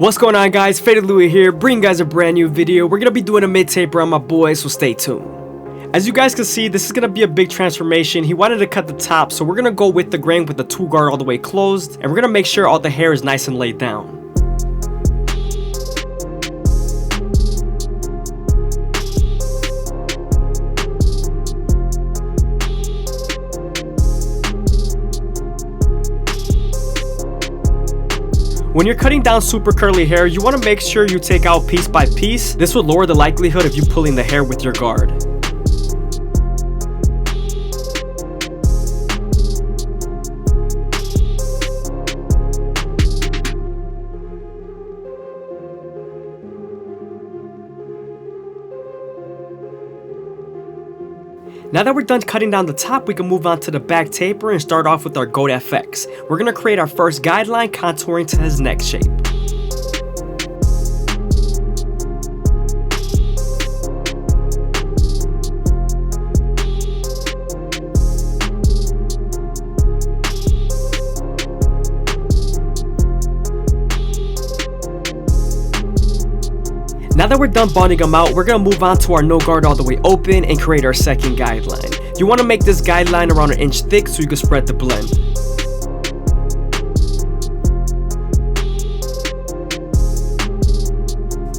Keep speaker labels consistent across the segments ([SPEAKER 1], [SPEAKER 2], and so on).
[SPEAKER 1] What's going on, guys? FadeitLuie here, bringing you guys a brand new video. We're gonna be doing a mid-taper on my boy, so stay tuned. As you guys can see, this is gonna be a big transformation. He wanted to cut the top, so we're gonna go with the grain with the 2 guard all the way closed, and we're gonna make sure all the hair is nice and laid down. When you're cutting down super curly hair, you want to make sure you take out piece by piece. This would lower the likelihood of you pulling the hair with your guard. Now that we're done cutting down the top, we can move on to the back taper and start off with our Goat FX. We're going to create our first guideline contouring to his neck shape. Now that we're done bonding them out, we're going to move on to our no guard all the way open and create our second guideline. You want to make this guideline around 1 inch thick so you can spread the blend.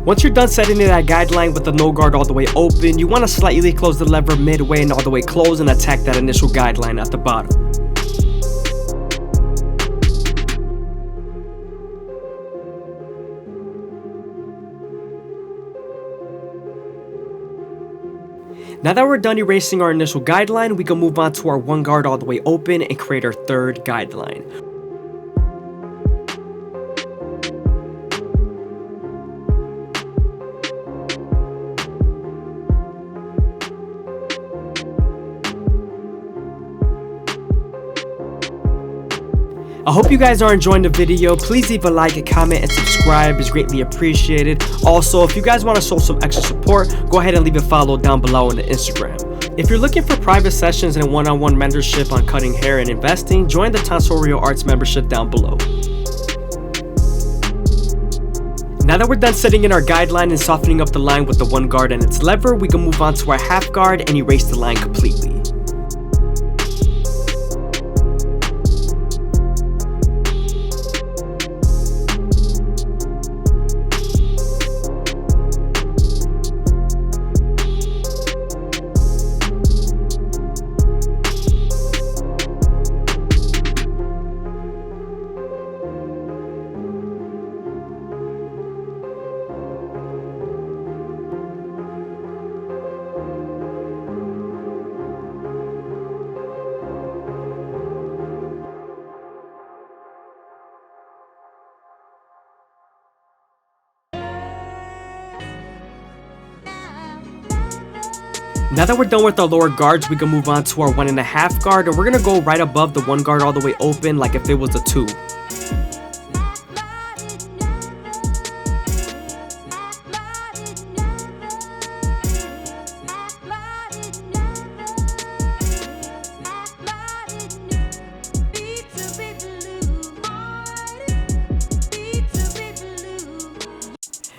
[SPEAKER 1] Once you're done setting in that guideline with the no guard all the way open, you want to slightly close the lever midway and all the way close and attack that initial guideline at the bottom. Now that we're done erasing our initial guideline, we can move on to our 1 guard all the way open and create our third guideline. I hope you guys are enjoying the video. Please leave a like, a comment, and subscribe. It's greatly appreciated. Also, if you guys want to show some extra support, go ahead and leave a follow down below on the Instagram. If you're looking for private sessions and one-on-one mentorship on cutting hair and investing, join the Tonsorial Arts membership down below. Now that we're done setting in our guideline and softening up the line with the 1 guard and its lever, we can move on to our half guard and erase the line completely. Now that we're done with our lower guards, we can move on to our 1.5 guard, and we're going to go right above the 1 guard all the way open like if it was a 2.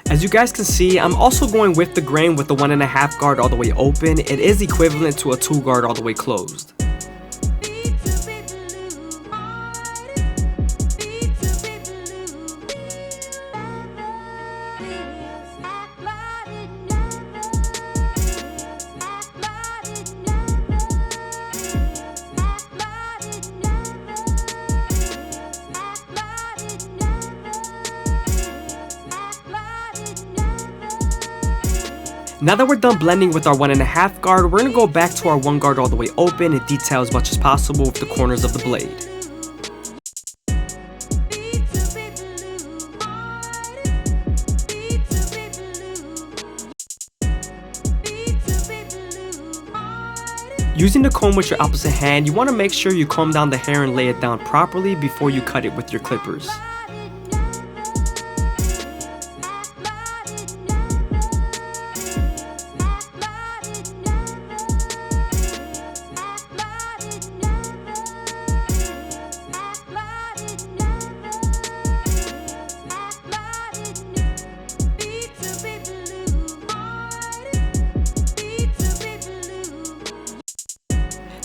[SPEAKER 1] As you guys can see, I'm also going with the grain with the 1.5 guard all the way open. It is equivalent to a 2 guard all the way closed. Now that we're done blending with our 1.5 guard, we're going to go back to our 1 guard all the way open and detail as much as possible with the corners of the blade. Using the comb with your opposite hand, you want to make sure you comb down the hair and lay it down properly before you cut it with your clippers.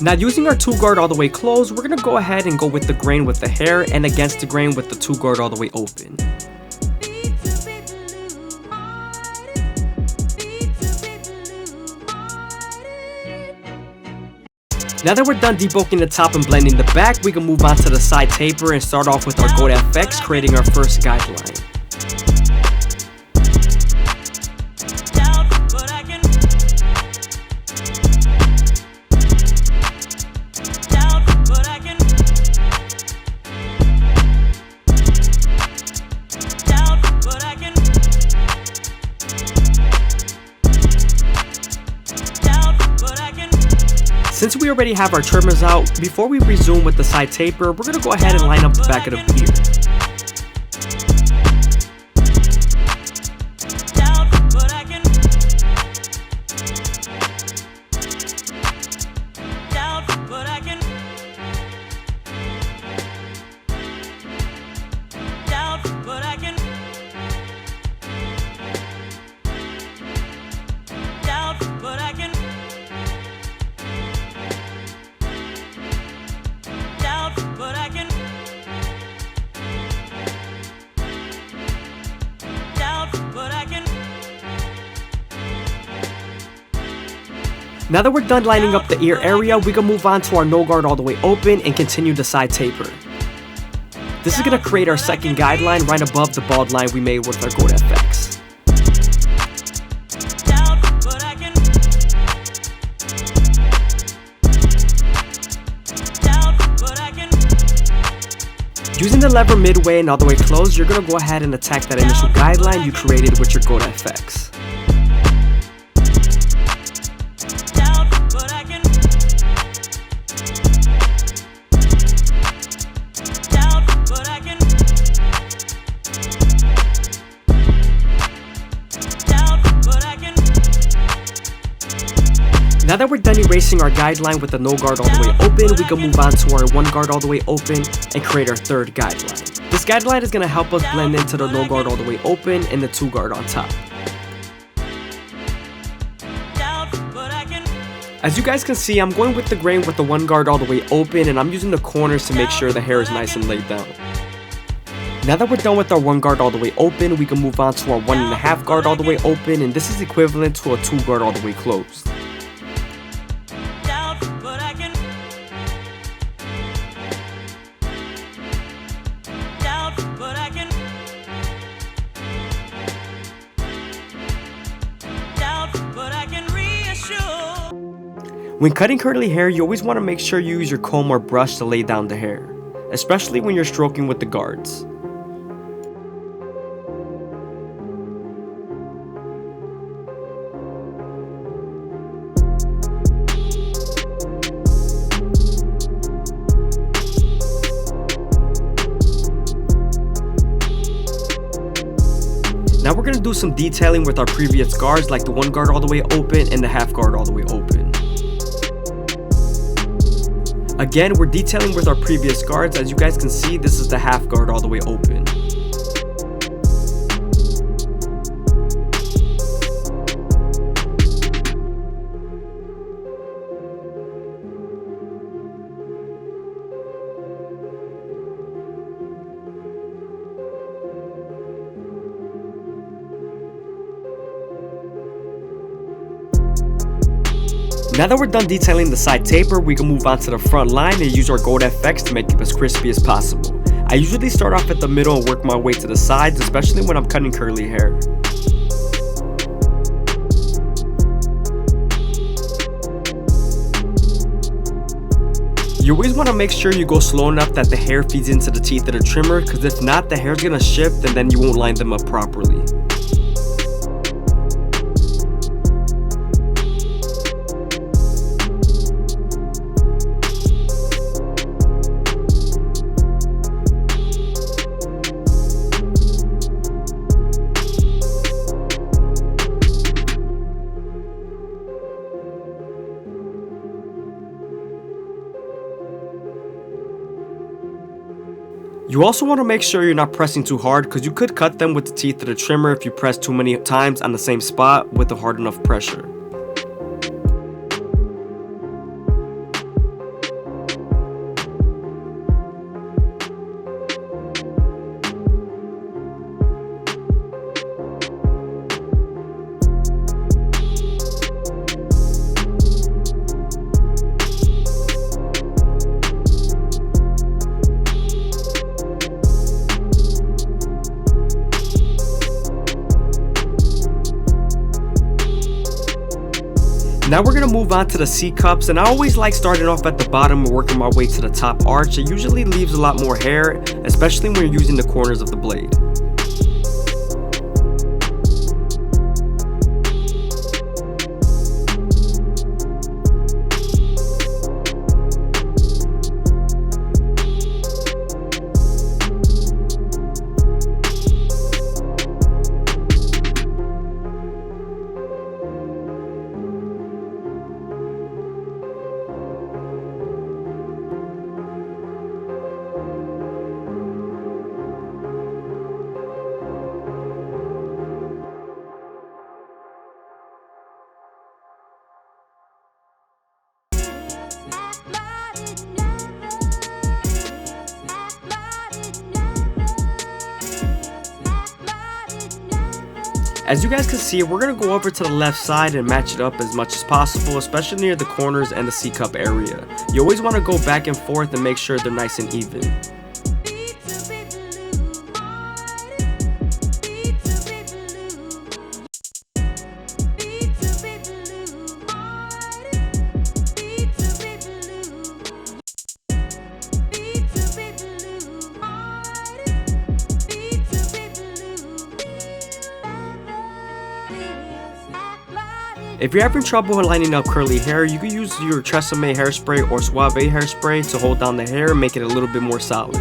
[SPEAKER 1] Now using our 2 guard all the way closed, we're going to go ahead and go with the grain with the hair and against the grain with the 2 guard all the way open. Now that we're done debulking the top and blending the back, we can move on to the side taper and start off with our Gold FX, creating our first guideline. Since we already have our trimmers out, before we resume with the side taper, we're going to go ahead and line up the back of the beard. Now that we're done lining up the ear area, we can move on to our no guard all the way open and continue the side taper. This is going to create our second guideline right above the bald line we made with our Gold FX. Using the lever midway and all the way closed, you're going to go ahead and attack that initial guideline you created with your Gold FX. Now that we're done erasing our guideline with the no guard all the way open, we can move on to our 1 guard all the way open and create our third guideline. This guideline is going to help us blend into the no guard all the way open and the 2 guard on top. As you guys can see, I'm going with the grain with the 1 guard all the way open, and I'm using the corners to make sure the hair is nice and laid down. Now that we're done with our 1 guard all the way open, we can move on to our 1.5 guard all the way open, and this is equivalent to a 2 guard all the way closed. When cutting curly hair, you always want to make sure you use your comb or brush to lay down the hair, especially when you're stroking with the guards. Now we're going to do some detailing with our previous guards, like the 1 guard all the way open and the half guard all the way open. Again, we're detailing with our previous guards. As you guys can see, this is the half guard all the way open. Now that we're done detailing the side taper, we can move on to the front line and use our Gold FX to make it as crispy as possible. I usually start off at the middle and work my way to the sides, especially when I'm cutting curly hair. You always want to make sure you go slow enough that the hair feeds into the teeth of the trimmer, because if not, the hair's going to shift and then you won't line them up properly. You also want to make sure you're not pressing too hard, because you could cut them with the teeth of the trimmer if you press too many times on the same spot with a hard enough pressure. Now we're gonna move on to the C cups, and I always like starting off at the bottom and working my way to the top arch. It usually leaves a lot more hair, especially when you're using the corners of the blade. As you guys can see, we're going to go over to the left side and match it up as much as possible, especially near the corners and the C cup area. You always want to go back and forth and make sure they're nice and even. If you're having trouble lining up curly hair, you can use your Tresemme hairspray or Suave hairspray to hold down the hair and make it a little bit more solid.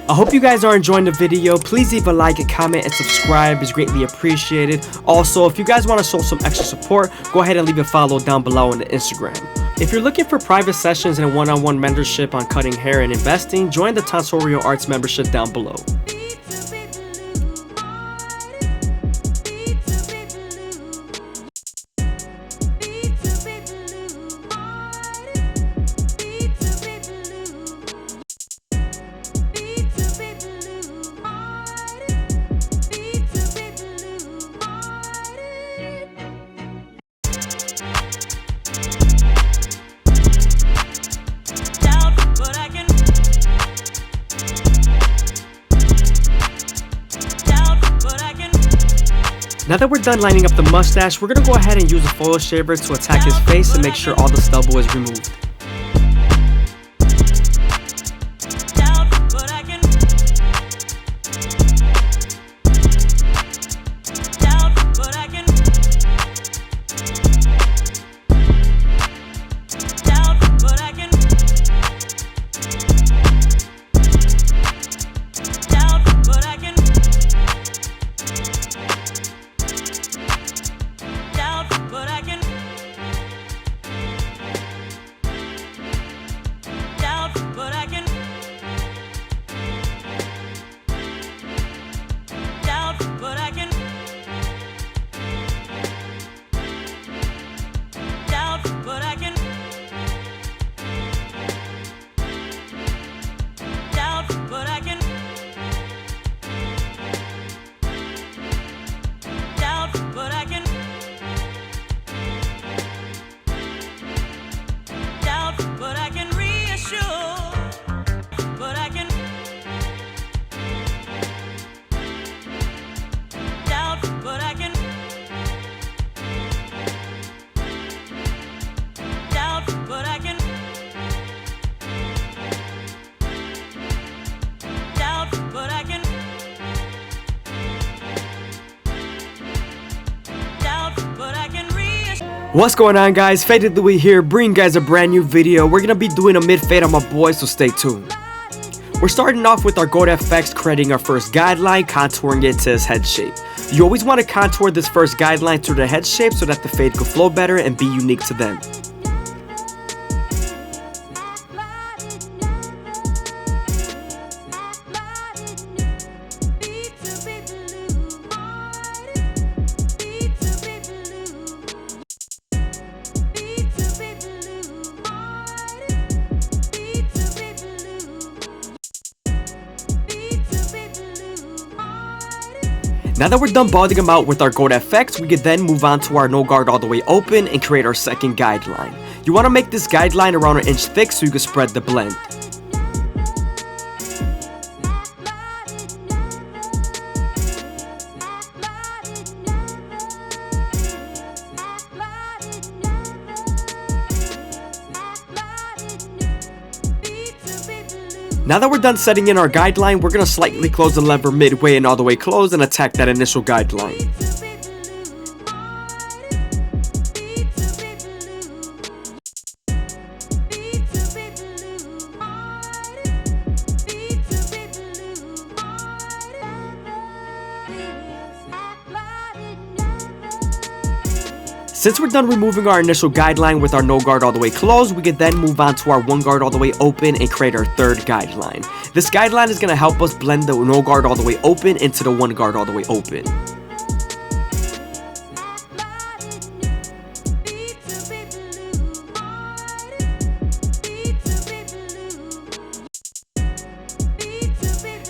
[SPEAKER 1] I hope you guys are enjoying the video. Please leave a like, a comment, and subscribe is greatly appreciated. Also, if you guys want to show some extra support, go ahead and leave a follow down below on the Instagram. If you're looking for private sessions and one-on-one mentorship on cutting hair and investing, join the Tonsorial Arts membership down below. Now that we're done lining up the mustache, we're going to go ahead and use a foil shaver to attack his face and make sure all the stubble is removed. What's going on, guys? FadeitLuie here, bringing you guys a brand new video. We're gonna be doing a mid-fade on my boy, so stay tuned. We're starting off with our Gold FX, creating our first guideline, contouring it to his head shape. You always want to contour this first guideline to the head shape so that the fade could flow better and be unique to them. Now that we're done balding them out with our gold FX, we could then move on to our no guard all the way open and create our second guideline. You want to make this guideline around 1 inch thick so you can spread the blend. Now that we're done setting in our guideline, we're going to slightly close the lever midway and all the way closed and attack that initial guideline. Since we're done removing our initial guideline with our no guard all the way closed, we can then move on to our 1 guard all the way open and create our third guideline. This guideline is going to help us blend the no guard all the way open into the 1 guard all the way open.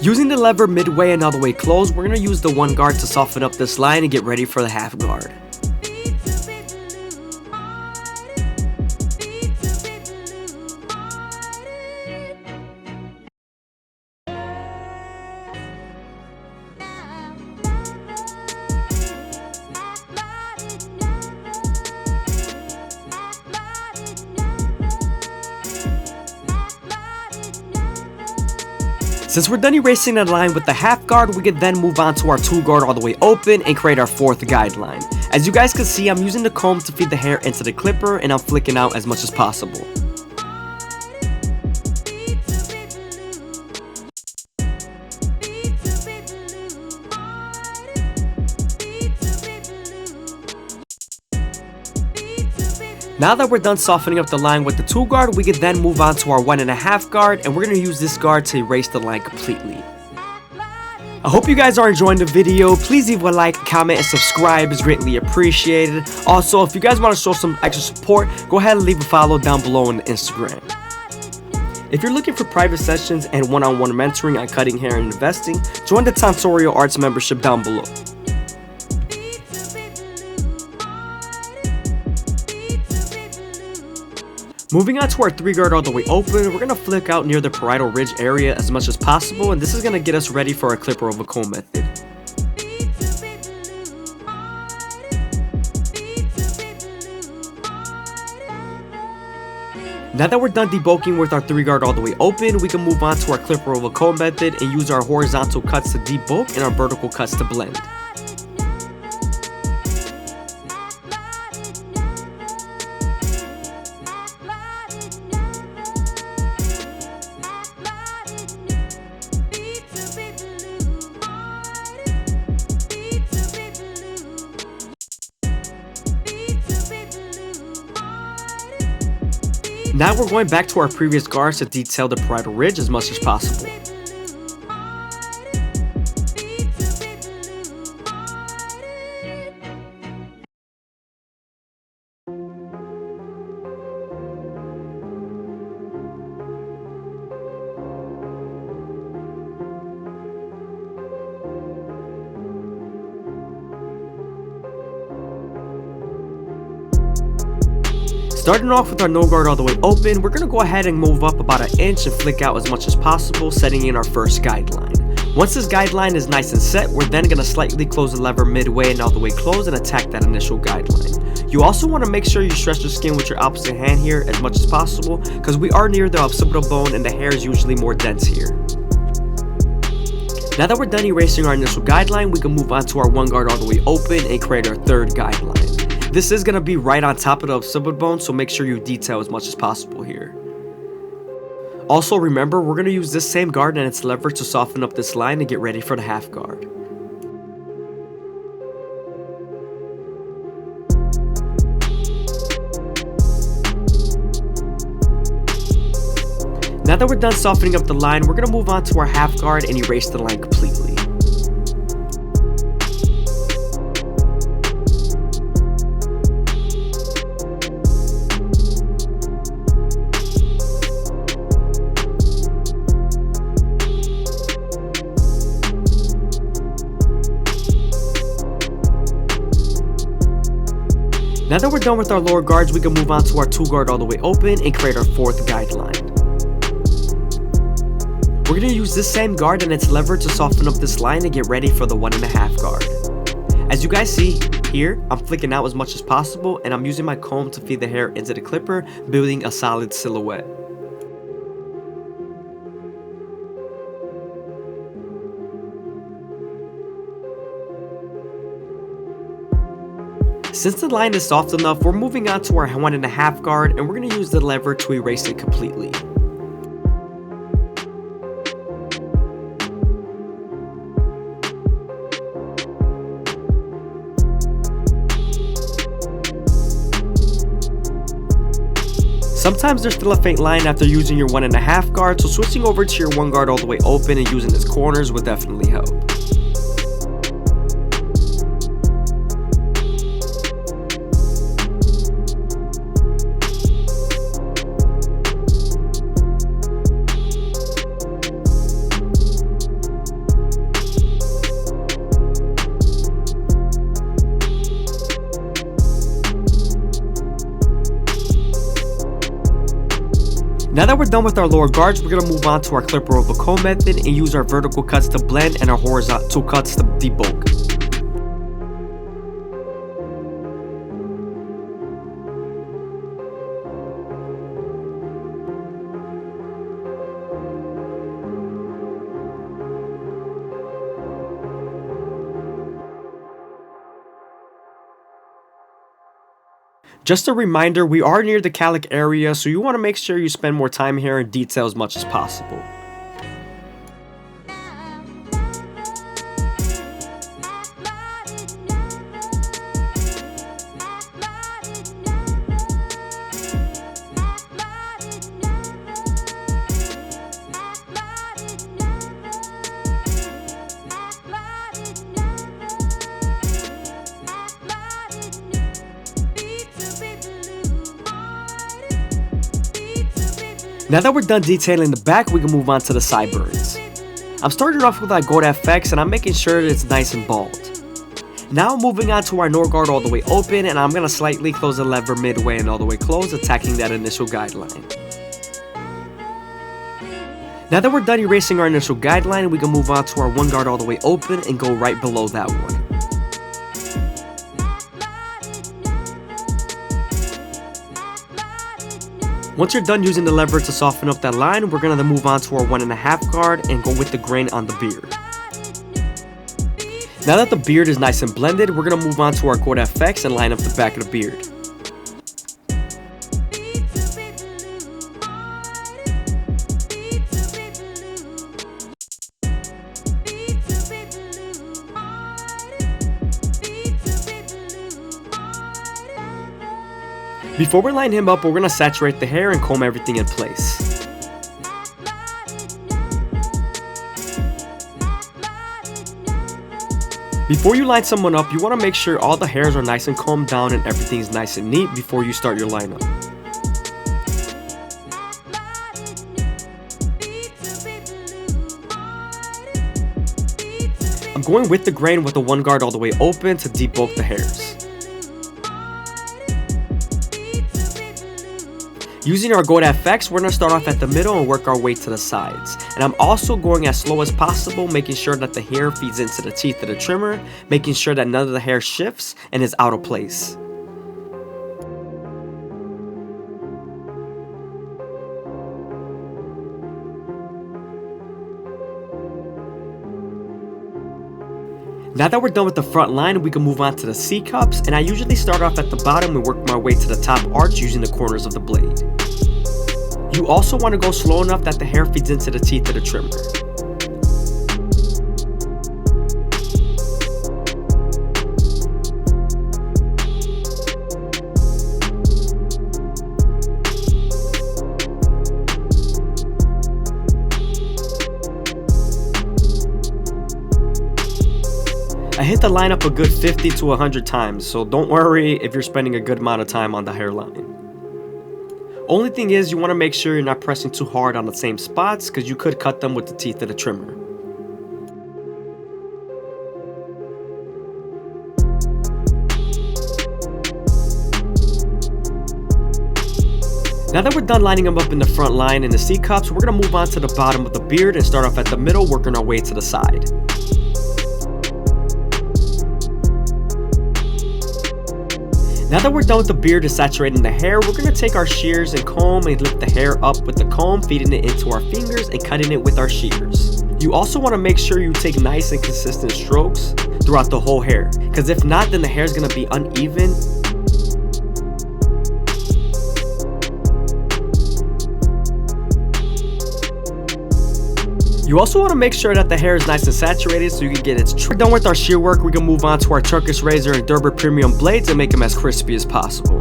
[SPEAKER 1] Using the lever midway and all the way closed, we're going to use the 1 guard to soften up this line and get ready for the half guard. Since we're done erasing the line with the half guard, we can then move on to our 2 guard all the way open and create our 4th guideline. As you guys can see, I'm using the comb to feed the hair into the clipper and I'm flicking out as much as possible. Now that we're done softening up the line with the 2 guard, we can then move on to our 1.5 guard, and we're going to use this guard to erase the line completely. I hope you guys are enjoying the video. Please leave a like, comment, and subscribe is greatly appreciated. Also, if you guys want to show some extra support, go ahead and leave a follow down below on the Instagram. If you're looking for private sessions and one-on-one mentoring on cutting hair and investing, join the Tonsorial Arts membership down below. Moving on to our 3 guard all the way open, we're going to flick out near the parietal ridge area as much as possible, and this is going to get us ready for our clipper over comb method. Now that we're done debulking with our 3 guard all the way open, we can move on to our clipper over comb method and use our horizontal cuts to debulk and our vertical cuts to blend. Now we're going back to our previous guards to detail the parietal ridge as much as possible. Starting off with our no guard all the way open, we're going to go ahead and move up about 1 inch and flick out as much as possible, setting in our first guideline. Once this guideline is nice and set, we're then going to slightly close the lever midway and all the way closed and attack that initial guideline. You also want to make sure you stretch the skin with your opposite hand here as much as possible, because we are near the occipital bone and the hair is usually more dense here. Now that we're done erasing our initial guideline, we can move on to our 1 guard all the way open and create our 3rd guideline. This is going to be right on top of the occipital bone, so make sure you detail as much as possible here. Also remember, we're going to use this same guard and its lever to soften up this line and get ready for the half guard. Now that we're done softening up the line, we're going to move on to our half guard and erase the line completely. Now that we're done with our lower guards, we can move on to our 2 guard all the way open and create our 4th guideline. We're going to use this same guard and its lever to soften up this line and get ready for the 1.5 guard. As you guys see here, I'm flicking out as much as possible and I'm using my comb to feed the hair into the clipper, building a solid silhouette. Since the line is soft enough, we're moving on to our 1.5 guard and we're going to use the lever to erase it completely. Sometimes there's still a faint line after using your 1.5 guard, so switching over to your 1 guard all the way open and using its corners will definitely help. Now that we're done with our lower guards, we're going to move on to our clipper over comb method and use our vertical cuts to blend and our horizontal cuts to debulk. Just a reminder, we are near the calic area, so you want to make sure you spend more time here and detail as much as possible. Now that we're done detailing the back, we can move on to the sideburns. I'm starting off with our Gold FX and I'm making sure that it's nice and bald. Now I'm moving on to our Nor guard all the way open and I'm going to slightly close the lever midway and all the way closed, attacking that initial guideline. Now that we're done erasing our initial guideline, we can move on to our 1 guard all the way open and go right below that one. Once you're done using the lever to soften up that line, we're going to move on to our 1.5 guard and go with the grain on the beard. Now that the beard is nice and blended, we're going to move on to our Gold FX and line up the back of the beard. Before we line him up, we're going to saturate the hair and comb everything in place. Before you line someone up, you want to make sure all the hairs are nice and combed down and everything's nice and neat before you start your lineup. I'm going with the grain with the 1 guard all the way open to debulk the hairs. Using our Gold FX, we're going to start off at the middle and work our way to the sides. And I'm also going as slow as possible, making sure that the hair feeds into the teeth of the trimmer, making sure that none of the hair shifts and is out of place. Now that we're done with the front line, we can move on to the C-cups, and I usually start off at the bottom and work my way to the top arch using the corners of the blade. You also want to go slow enough that the hair feeds into the teeth of the trimmer. I hit the line up a good 50 to 100 times, so don't worry if you're spending a good amount of time on the hairline. Only thing is, you want to make sure you're not pressing too hard on the same spots, because you could cut them with the teeth of the trimmer. Now that we're done lining them up in the front line and the C cups, we're going to move on to the bottom of the beard and start off at the middle, working our way to the side. Now that we're done with the beard and saturating the hair, we're going to take our shears and comb and lift the hair up with the comb, feeding it into our fingers and cutting it with our shears. You also want to make sure you take nice and consistent strokes throughout the whole hair, because if not, then the hair is going to be uneven. You also want to make sure that the hair is nice and saturated so you can get its trim. Done with our shear work, we can move on to our Turkish razor and Gerber premium blades and make them as crispy as possible.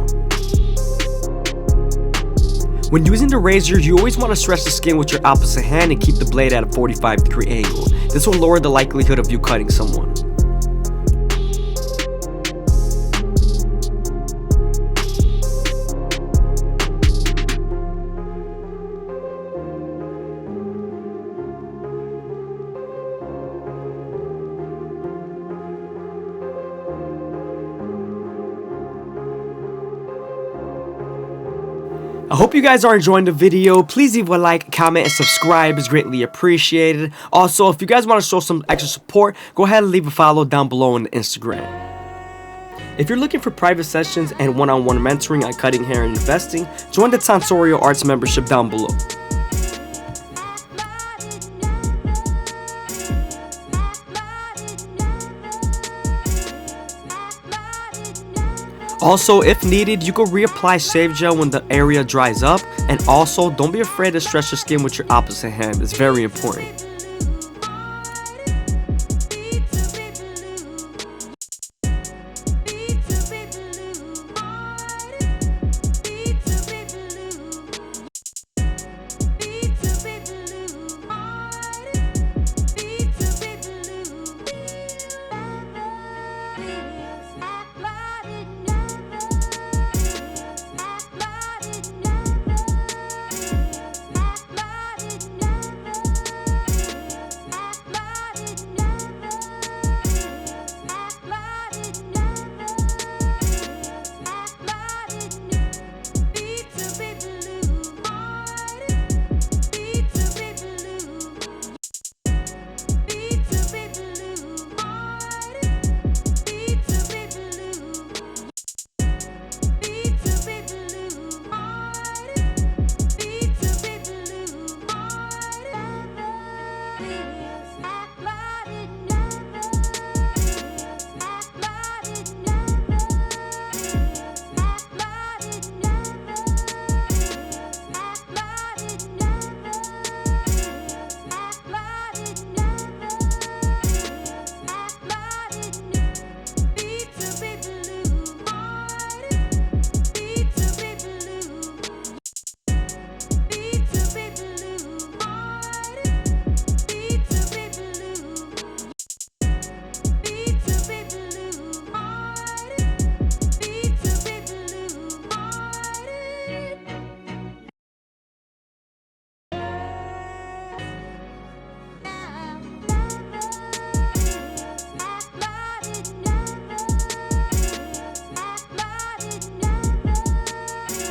[SPEAKER 1] When using the razor, you always want to stretch the skin with your opposite hand and keep the blade at a 45-degree angle. This will lower the likelihood of you cutting someone. I hope you guys are enjoying the video. Please leave a like, comment, and subscribe is greatly appreciated. Also, if you guys want to show some extra support, go ahead and leave a follow down below on the Instagram. If you're looking for private sessions and one-on-one mentoring on cutting hair and investing, join the Tonsorial Arts membership down below. Also, if needed, you can reapply shave gel when the area dries up, and also don't be afraid to stretch your skin with your opposite hand. It's very important.